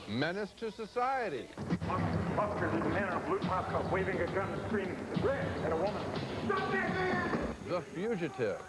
Menace to Society. Buster, these men in a blue top coat waving a gun screaming, red, and a woman. Stop that man! The Fugitive.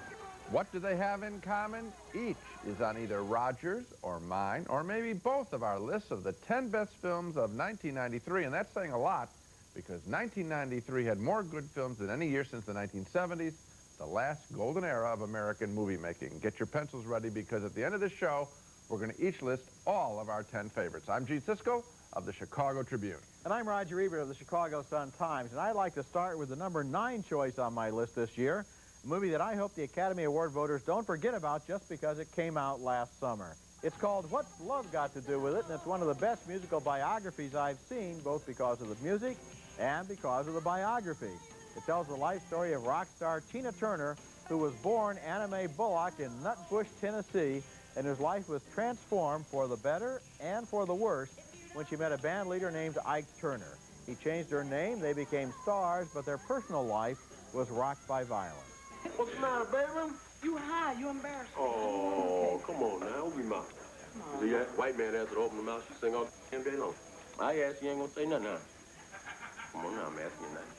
What do they have in common? Each is on either Roger's or mine, or maybe both of our lists of the 10 best films of 1993, and that's saying a lot, because 1993 had more good films than any year since the 1970s, the last golden era of American movie making. Get your pencils ready, because at the end of this show, we're going to each list all of our 10 favorites. I'm Gene Siskel of the Chicago Tribune. And I'm Roger Ebert of the Chicago Sun-Times, and I'd like to start with the number 9 choice on my list this year, a movie that I hope the Academy Award voters don't forget about just because it came out last summer. It's called What's Love Got to Do with It, and it's one of the best musical biographies I've seen, both because of the music and because of the biography. It tells the life story of rock star Tina Turner, who was born Anna Mae Bullock in Nutbush, Tennessee, and whose life was transformed for the better and for the worse when she met a band leader named Ike Turner. He changed her name, they became stars, but their personal life was rocked by violence. What's the matter, baby? You high, you embarrassed. Oh, come on now, open your mouth. See that white man has to open the mouth, she sing all damn day long. I ask you ain't gonna say nothing now. Come on now, I'm asking you nothing.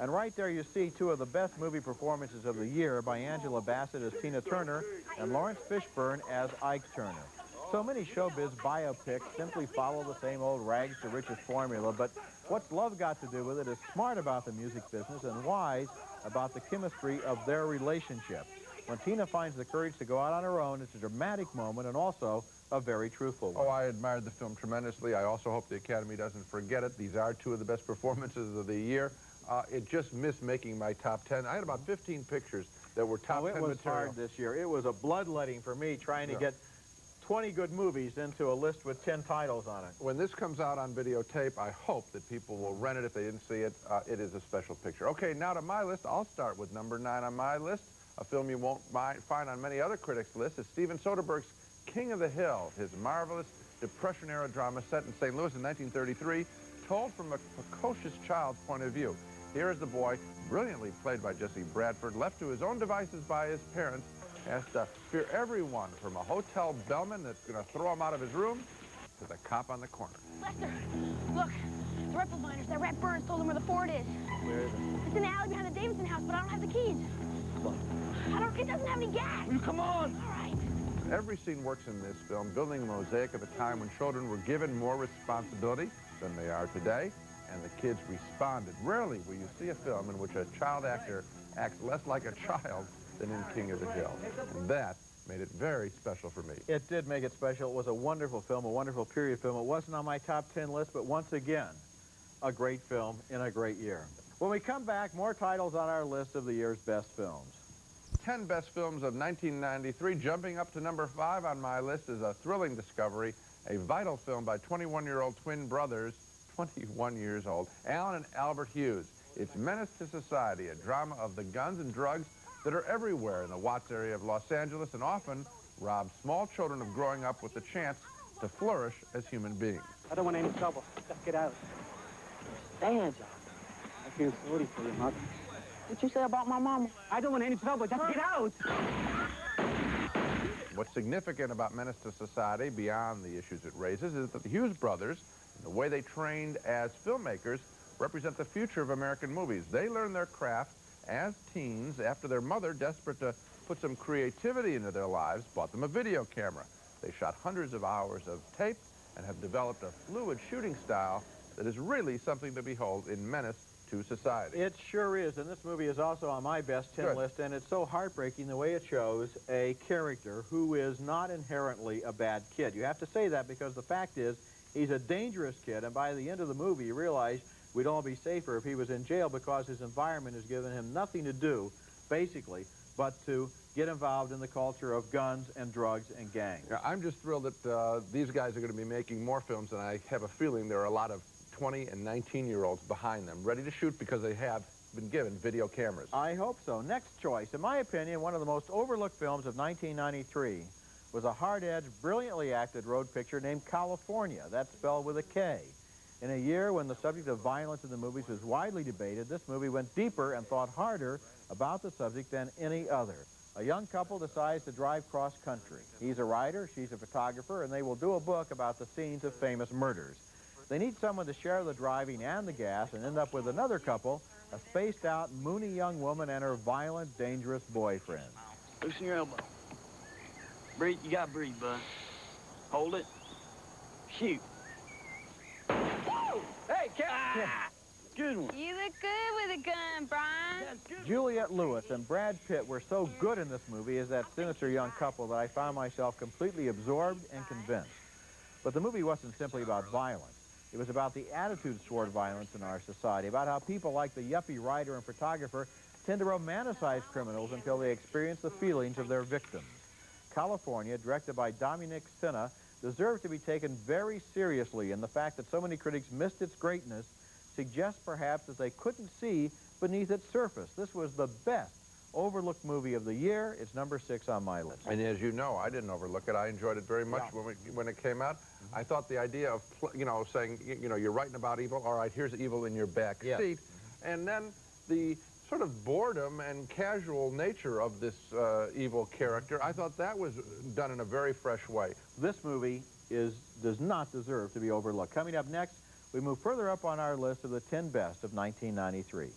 And right there you see two of the best movie performances of the year by Angela Bassett as Tina Turner and Lawrence Fishburne as Ike Turner. So many showbiz biopics simply follow the same old rags to riches formula, but What's Love Got to Do with It is smart about the music business and wise about the chemistry of their relationship. When Tina finds the courage to go out on her own, it's a dramatic moment and also a very truthful one. Oh, I admired the film tremendously. I also hope the Academy doesn't forget it. These are two of the best performances of the year. It just missed making my top 10. I had about 15 pictures that were top 10 material. It was hard this year. It was a bloodletting for me trying to get 20 good movies into a list with 10 titles on it. When this comes out on videotape, I hope that people will rent it if they didn't see it. It is a special picture. Okay, now to my list. I'll start with number 9 on my list. A film you won't find on many other critics' lists is Steven Soderbergh's King of the Hill, his marvelous Depression-era drama set in St. Louis in 1933, told from a precocious child's point of view. Here is the boy, brilliantly played by Jesse Bradford, left to his own devices by his parents, has to fear everyone from a hotel bellman that's going to throw him out of his room to the cop on the corner. Lester, look, the rifle miners, that rat Burns told him where the fort is. Where is it? It's in the alley behind the Davidson house, but I don't have the keys. It doesn't have any gas. Will you come on? All right. Every scene works in this film, building a mosaic of a time when children were given more responsibility than they are today, and the kids responded. Rarely will you see a film in which a child actor acts less like a child than in King of the Hill. And that made it very special for me. It did make it special. It was a wonderful film, a wonderful period film. It wasn't on my top 10 list, but once again, a great film in a great year. When we come back, more titles on our list of the year's best films. 10 best films of 1993. Jumping up to number 5 on my list is a thrilling discovery, a vital film by 21-year-old twin brothers, 21 years old, Alan and Albert Hughes. It's Menace to Society, a drama of the guns and drugs that are everywhere in the Watts area of Los Angeles and often rob small children of growing up with the chance to flourish as human beings. I don't want any trouble. Just get out. Stand, John. I feel sorry for your mother. What you say about my mama? I don't want any trouble. Just get out. What's significant about Menace to Society, beyond the issues it raises, is that the Hughes brothers, and the way they trained as filmmakers, represent the future of American movies. They learned their craft as teens after their mother, desperate to put some creativity into their lives, bought them a video camera. They shot hundreds of hours of tape and have developed a fluid shooting style that is really something to behold in Menace to Society. It sure is, and this movie is also on my best 10 list, and it's so heartbreaking the way it shows a character who is not inherently a bad kid. You have to say that because the fact is he's a dangerous kid, and by the end of the movie you realize we'd all be safer if he was in jail because his environment has given him nothing to do, basically, but to get involved in the culture of guns and drugs and gangs. Yeah, I'm just thrilled that these guys are going to be making more films, and I have a feeling there are a lot of 20 and 19-year-olds behind them, ready to shoot because they have been given video cameras. I hope so. Next choice, in my opinion, one of the most overlooked films of 1993 was a hard-edged, brilliantly acted road picture named California. That's spelled with a K. In a year when the subject of violence in the movies was widely debated, this movie went deeper and thought harder about the subject than any other. A young couple decides to drive cross-country. He's a writer, she's a photographer, and they will do a book about the scenes of famous murders. They need someone to share the driving and the gas and end up with another couple, a spaced-out, moony young woman and her violent, dangerous boyfriend. Loosen your elbow. Breathe. You gotta breathe, bud. Hold it. Shoot. Woo! Hey, Captain! Good one. You look good with a gun, Brian. That's good. Juliette Lewis and Brad Pitt were so good in this movie as that sinister young couple that I found myself completely absorbed and convinced. But the movie wasn't simply about violence. It was about the attitudes toward violence in our society, about how people like the yuppie writer and photographer tend to romanticize criminals until they experience the feelings of their victims. California, directed by Dominic Sena, deserves to be taken very seriously, and the fact that so many critics missed its greatness suggests perhaps that they couldn't see beneath its surface. This was the best overlooked movie of the year. It's number 6 on my list. And as you know, I didn't overlook it. I enjoyed it very much when it came out. I thought the idea of, saying, you're writing about evil, all right, here's evil in your back seat. And then the sort of boredom and casual nature of this evil character, I thought that was done in a very fresh way. This movie does not deserve to be overlooked. Coming up next, we move further up on our list of the 10 best of 1993.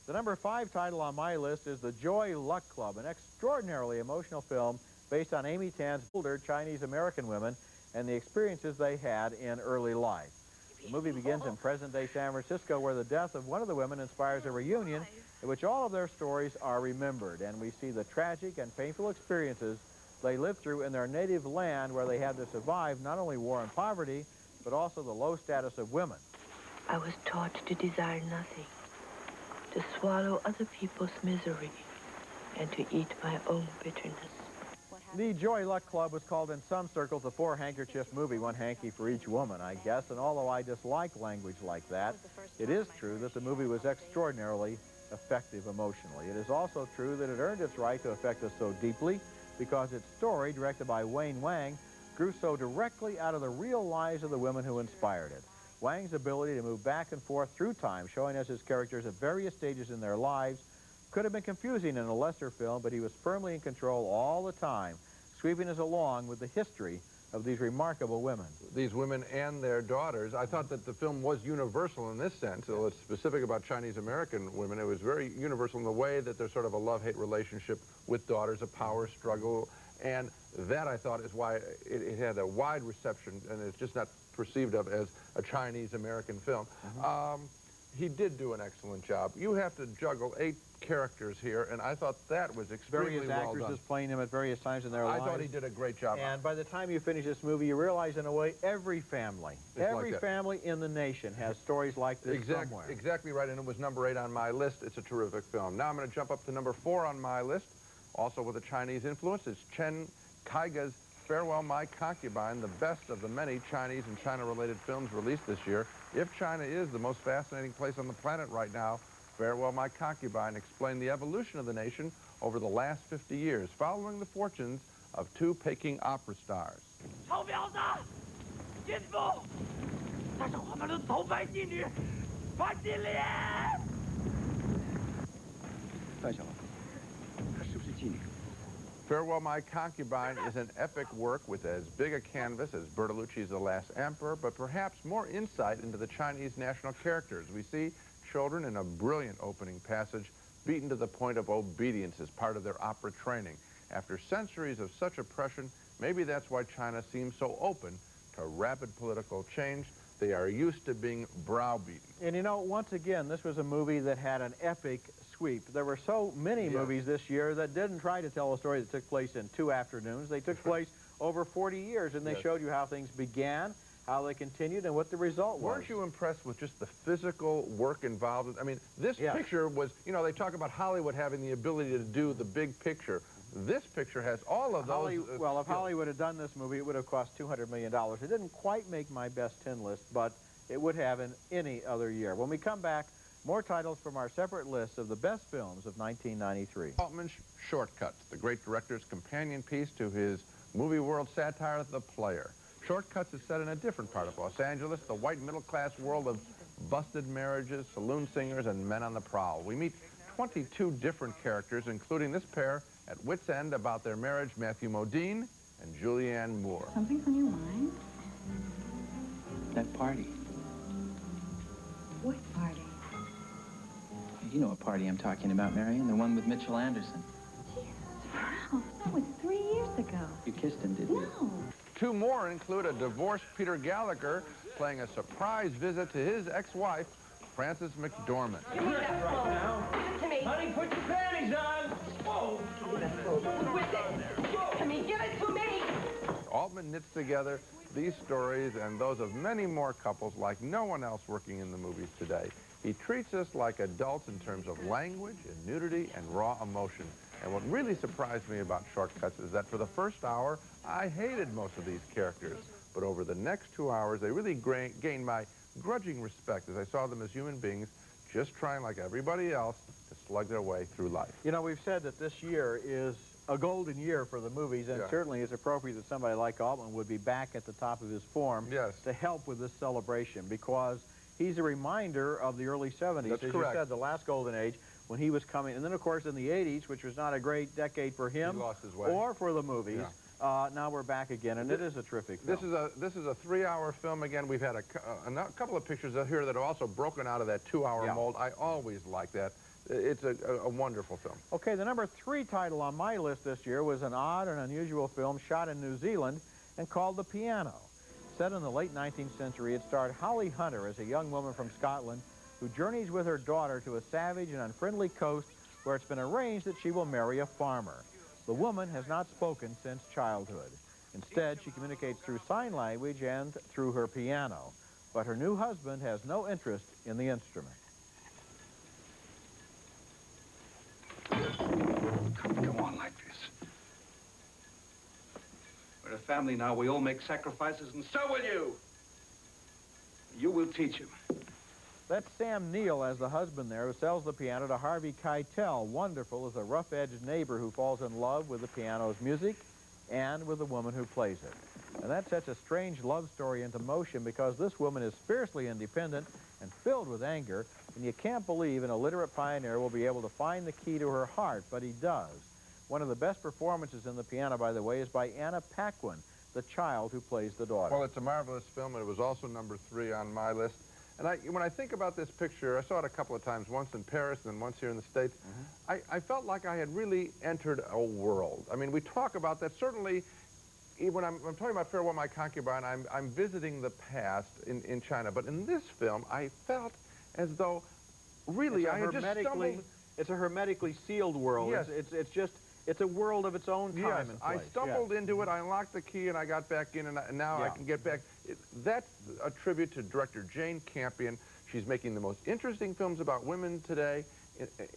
The number 5 title on my list is The Joy Luck Club, an extraordinarily emotional film based on Amy Tan's older Chinese-American women and the experiences they had in early life. The movie begins in present-day San Francisco, where the death of one of the women inspires a reunion in which all of their stories are remembered, and we see the tragic and painful experiences they lived through in their native land, where they had to survive not only war and poverty, but also the low status of women. I was taught to desire nothing, to swallow other people's misery, and to eat my own bitterness. The Joy Luck Club was called in some circles the Four Handkerchiefs movie, one hanky for each woman, I guess, and although I dislike language like that, it is true that the movie was extraordinarily effective emotionally. It is also true that it earned its right to affect us so deeply because its story, directed by Wayne Wang, grew so directly out of the real lives of the women who inspired it. Wang's ability to move back and forth through time, showing us his characters at various stages in their lives, could have been confusing in a lesser film, but he was firmly in control all the time, sweeping us along with the history of these remarkable women. These women and their daughters. I thought that the film was universal in this sense. Though it's specific about Chinese-American women, it was very universal in the way that there's sort of a love-hate relationship with daughters, a power struggle, and that, I thought, is why it had a wide reception, and it's just not perceived of as a Chinese-American film. He did do an excellent job. You have to juggle 8 characters here, and I thought that was extremely Various well done. actors playing him at various times in their lives. I thought he did a great job. And by the time you finish this movie, you realize, in a way, every family in the nation has stories like this somewhere. Exactly right, and it was number 8 on my list. It's a terrific film. Now I'm going to jump up to number 4 on my list, also with a Chinese influence. It's Chen Kaiga's Farewell, My Concubine, the best of the many Chinese and China-related films released this year. If China is the most fascinating place on the planet right now, Farewell, My Concubine explained the evolution of the nation over the last 50 years, following the fortunes of 2 Peking opera stars. Farewell, My Concubine is an epic work with as big a canvas as Bertolucci's The Last Emperor, but perhaps more insight into the Chinese national characters. We see children in a brilliant opening passage beaten to the point of obedience as part of their opera training. After centuries of such oppression, maybe that's why China seems so open to rapid political change. They are used to being browbeaten. And you know, once again, this was a movie that had an epic sweep. There were so many movies this year that didn't try to tell a story that took place in 2 afternoons. They took place over 40 years, and they showed you how things began, how they continued, and what the result was. Weren't you impressed with just the physical work involved? I mean, this picture was, they talk about Hollywood having the ability to do the big picture. This picture has all of those. Well, if Hollywood had done this movie, it would have cost $200 million. It didn't quite make my best 10 list, but it would have in any other year. When we come back, more titles from our separate lists of the best films of 1993. Altman's Shortcuts, the great director's companion piece to his movie world satire, The Player. Shortcuts is set in a different part of Los Angeles, the white middle-class world of busted marriages, saloon singers, and men on the prowl. We meet 22 different characters, including this pair At wit's end about their marriage, Matthew Modine and Julianne Moore. Something's on your mind? That party. What party? You know what party I'm talking about, Marion. The one with Mitchell Anderson. Ralph, that was 3 years ago. You kissed him, didn't you? No. Two more include a divorced Peter Gallagher playing a surprise visit to his ex-wife, Frances McDormand. Give me that right now. Give it to me. Honey, put your panties on. Whoa. With it. To me. Give it to me. Altman knits together these stories and those of many more couples like no one else working in the movies today. He treats us like adults in terms of language and nudity and raw emotion. And what really surprised me about Shortcuts is that for the first hour, I hated most of these characters. But over the next 2 hours, they really gained my grudging respect as I saw them as human beings just trying like everybody else to slug their way through life. You know, we've said that this year is a golden year for the movies, and certainly it's appropriate that somebody like Altman would be back at the top of his form to help with this celebration, because he's a reminder of the early 70s. That's as correct. You said, the last golden age when he was coming. And then, of course, in the 80s, which was not a great decade for him He lost his way. or for the movies. Now we're back again, and it is a terrific film. This is a 3-hour film. Again, we've had a couple of pictures here that have also broken out of that 2-hour mold. I always like that. It's a wonderful film. Okay, the number 3 title on my list this year was an odd and unusual film shot in New Zealand and called The Piano. Set in the late 19th century, it starred Holly Hunter as a young woman from Scotland who journeys with her daughter to a savage and unfriendly coast where it's been arranged that she will marry a farmer. The woman has not spoken since childhood. Instead, she communicates through sign language and through her piano. But her new husband has no interest in the instrument. Come on like this. We're a family now. We all make sacrifices, and so will you. You will teach him. That's Sam Neill as the husband there, who sells the piano to Harvey Keitel. Wonderful as a rough-edged neighbor who falls in love with the piano's music and with the woman who plays it. And that sets a strange love story into motion because this woman is fiercely independent and filled with anger, and you can't believe an illiterate pioneer will be able to find the key to her heart, but he does. One of the best performances in the piano, by the way, is by Anna Paquin, the child who plays the daughter. Well, it's a marvelous film, and it was also number 3 on my list. And when I think about this picture, I saw it a couple of times, once in Paris and then once here in the States. I felt like I had really entered a world. I mean, we talk about that. Certainly, when I'm talking about Farewell, My Concubine, I'm visiting the past in China. But in this film, I felt as though, really, I had just stumbled. It's a hermetically sealed world. Yes. It's a world of its own time and place. I stumbled into it, I unlocked the key, and I got back in, and now I can get back. That's a tribute to director Jane Campion. She's making the most interesting films about women today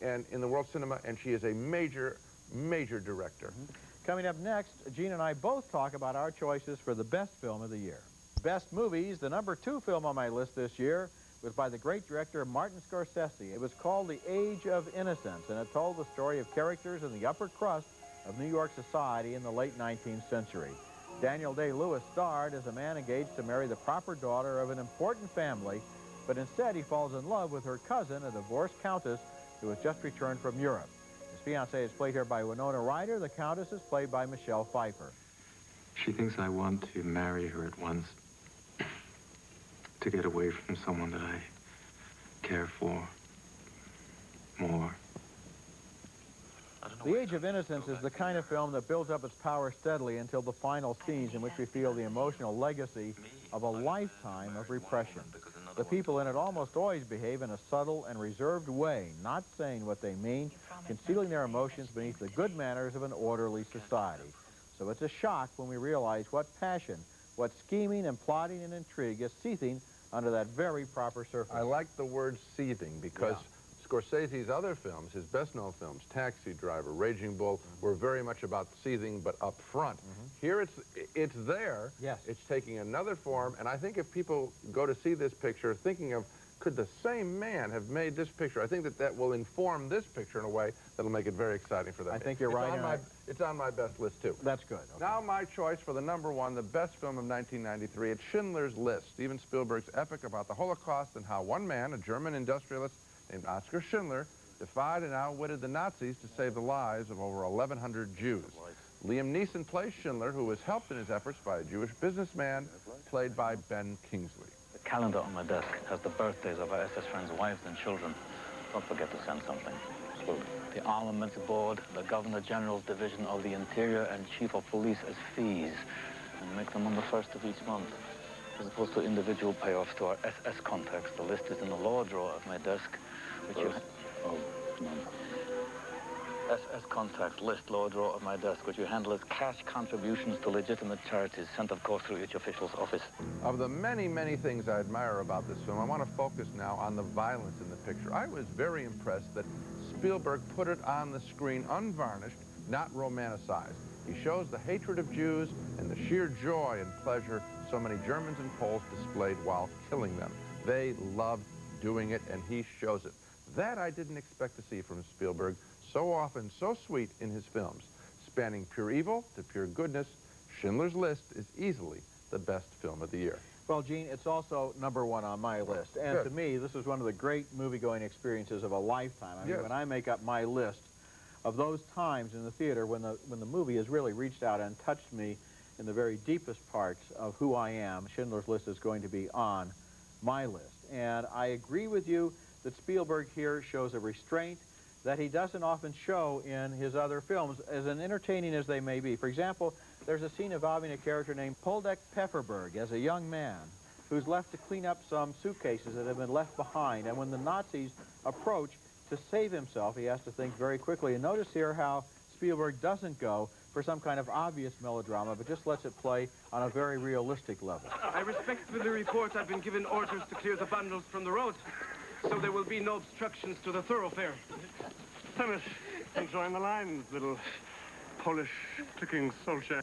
in the world cinema, and she is a major, major director. Coming up next, Gene and I both talk about our choices for the best film of the year. Best movies, the number 2 film on my list this year was by the great director Martin Scorsese. It was called The Age of Innocence, and it told the story of characters in the upper crust of New York society in the late 19th century. Daniel Day-Lewis starred as a man engaged to marry the proper daughter of an important family, but instead he falls in love with her cousin, a divorced countess who has just returned from Europe. His fiancée is played here by Winona Ryder. The countess is played by Michelle Pfeiffer. She thinks I want to marry her at once, to get away from someone that I care for more. The Age of Innocence is the kind of film that builds up its power steadily until the final scenes in which we feel the emotional legacy of a lifetime of repression. The people in it almost always behave in a subtle and reserved way, not saying what they mean, concealing their emotions beneath the good manners of an orderly society. So it's a shock when we realize what passion, what scheming and plotting and intrigue is seething under that very proper surface. I like the word seething because Scorsese's other films, his best-known films, Taxi Driver, Raging Bull, were very much about seething, but up front. Here it's there. Yes. It's taking another form, and I think if people go to see this picture thinking of, could the same man have made this picture, I think that will inform this picture in a way that'll make it very exciting for them. I think you're right. It's on my best list, too. That's good. Okay. Now my choice for the number 1, the best film of 1993, it's Schindler's List, Steven Spielberg's epic about the Holocaust and how one man, a German industrialist named Oskar Schindler, defied and outwitted the Nazis to save the lives of over 1,100 Jews. Liam Neeson plays Schindler, who was helped in his efforts by a Jewish businessman, played by Ben Kingsley. The calendar on my desk has the birthdays of our SS friends' wives and children. Don't forget to send something. The Armaments Board, the Governor General's Division of the Interior, and Chief of Police as fees, and make them on the 1st of each month. As opposed to individual payoffs to our SS contacts, the list is in the law drawer of my desk, which you... Oh, come on. SS contacts list law drawer of my desk, which you handle as cash contributions to legitimate charities, sent, of course, through each official's office. Of the many, many things I admire about this film, I want to focus now on the violence in the picture. I was very impressed that Spielberg put it on the screen unvarnished, not romanticized. He shows the hatred of Jews and the sheer joy and pleasure so many Germans and Poles displayed while killing them. They loved doing it, and he shows it. That I didn't expect to see from Spielberg, so often so sweet in his films. Spanning pure evil to pure goodness, Schindler's List is easily the best film of the year. Well, Gene, it's also #1 on my list. And Good. to me, this is one of the great movie-going experiences of a lifetime. I mean, Yes. when I make up my list of those times in the theater when the movie has really reached out and touched me in the very deepest parts of who I am, Schindler's List is going to be on my list. And I agree with you that Spielberg here shows a restraint that he doesn't often show in his other films, as entertaining as they may be. For example, there's a scene involving a character named Poldek Pfefferberg as a young man who's left to clean up some suitcases that have been left behind. And when the Nazis approach to save himself, he has to think very quickly. And notice here how Spielberg doesn't go for some kind of obvious melodrama, but just lets it play on a very realistic level. I respectfully report I've been given orders to clear the bundles from the road, so there will be no obstructions to the thoroughfare. Thomas, enjoying the lines, little Polish clicking soldier.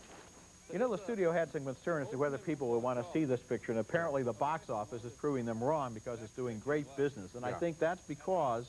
You know, the studio had some concern as to whether people would want to see this picture, and apparently the box office is proving them wrong because it's doing great business. And I think that's because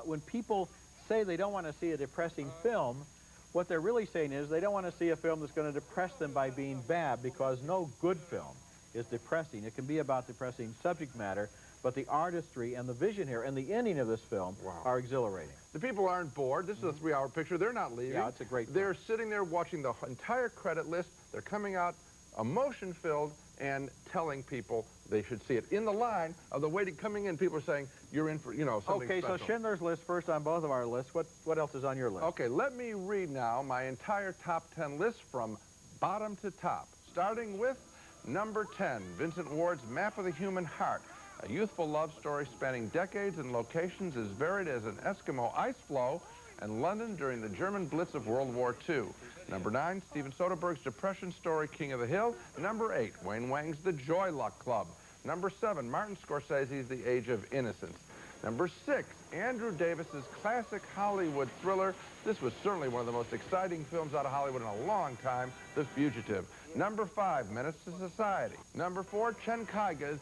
when people say they don't want to see a depressing film, what they're really saying is they don't want to see a film that's going to depress them by being bad, because no good film is depressing. It can be about depressing subject matter, but the artistry and the vision here and the ending of this film are exhilarating. The people aren't bored. This is a 3-hour picture. They're not leaving. Yeah, it's a great film. They're sitting there watching the entire credit list. They're coming out emotion-filled and telling people they should see it. In the line of the waiting, coming in, people are saying, you're in for, you know, something Okay, special. so Schindler's List first on both of our lists. What else is on your list? Okay, let me read now my entire top 10 list from bottom to top, starting with number 10, Vincent Ward's Map of the Human Heart. A youthful love story spanning decades and locations as varied as an Eskimo ice floe and London during the German Blitz of World War II. Number 9, Steven Soderbergh's Depression story, King of the Hill. Number 8, Wayne Wang's The Joy Luck Club. Number 7, Martin Scorsese's The Age of Innocence. Number 6, Andrew Davis's classic Hollywood thriller. This was certainly one of the most exciting films out of Hollywood in a long time, The Fugitive. Number 5, Menace to Society. Number 4, Chen Kaiga's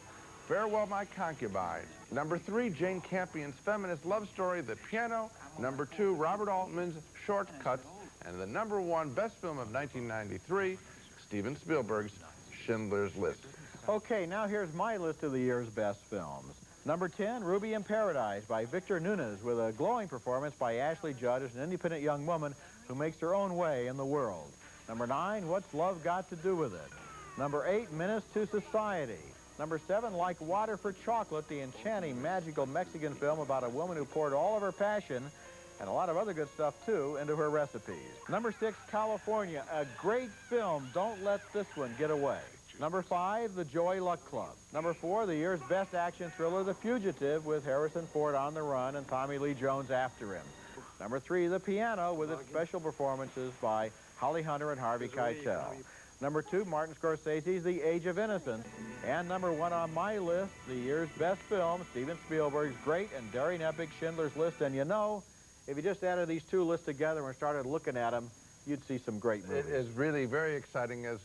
Farewell, My Concubine. Number 3, Jane Campion's feminist love story, The Piano. Number 2, Robert Altman's Shortcuts. And the number 1 best film of 1993, Steven Spielberg's Schindler's List. Okay, now here's my list of the year's best films. Number 10, Ruby in Paradise by Victor Nunes, with a glowing performance by Ashley Judd as an independent young woman who makes her own way in the world. Number 9, What's Love Got to Do with It? Number 8, Menace to Society. Number 7, Like Water for Chocolate, the enchanting, magical Mexican film about a woman who poured all of her passion, and a lot of other good stuff, too, into her recipes. Number 6, California, a great film. Don't let this one get away. Number 5, The Joy Luck Club. Number 4, the year's best action thriller, The Fugitive, with Harrison Ford on the run and Tommy Lee Jones after him. Number 3, The Piano, with its special performances by Holly Hunter and Harvey Keitel. Number 2, Martin Scorsese's The Age of Innocence. And number 1 on my list, the year's best film, Steven Spielberg's great and daring epic Schindler's List. And you know, if you just added these two lists together and started looking at them, you'd see some great movies. It is really very exciting as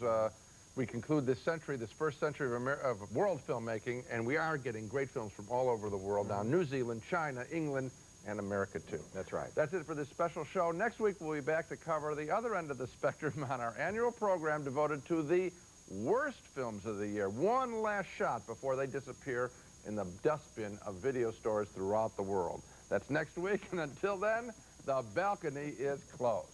we conclude this century, this first century of world filmmaking, and we are getting great films from all over the world now. New Zealand, China, England, and America, too. That's right. That's it for this special show. Next week, we'll be back to cover the other end of the spectrum on our annual program devoted to the worst films of the year. One last shot before they disappear in the dustbin of video stores throughout the world. That's next week, and until then, the balcony is closed.